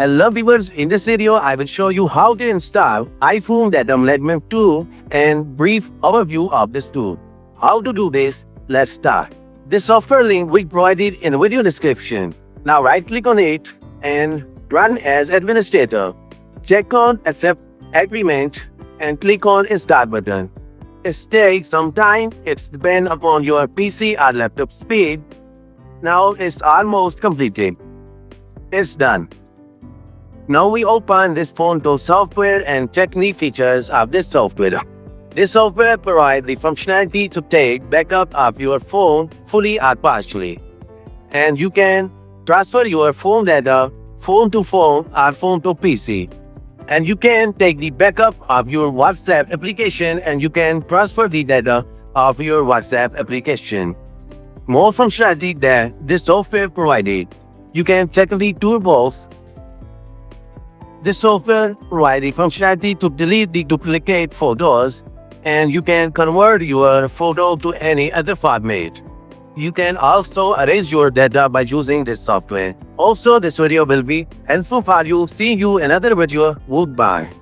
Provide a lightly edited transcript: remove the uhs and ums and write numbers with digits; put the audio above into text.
Hello viewers, in this video I will show you how to install iPhone Data Management tool and brief overview of this tool. How to do this? Let's start. This software link we provided in the video description. Now right click on it and run as administrator. Check on accept agreement and click on install button. It takes some time, it's depend upon your PC or laptop speed. Now it's almost completed. It's done. Now we open this phone tool software and check the features of this software. This software provides the functionality to take backup of your phone fully or partially. And you can transfer your phone data phone to phone or phone to PC. And you can take the backup of your WhatsApp application and you can transfer the data of your WhatsApp application. More functionality that this software provided. You can check the toolbox. This software provides the functionality to delete the duplicate photos and you can convert your photo to any other format. You can also erase your data by using this software. Also, this video will be helpful for you. See you in another video. Goodbye.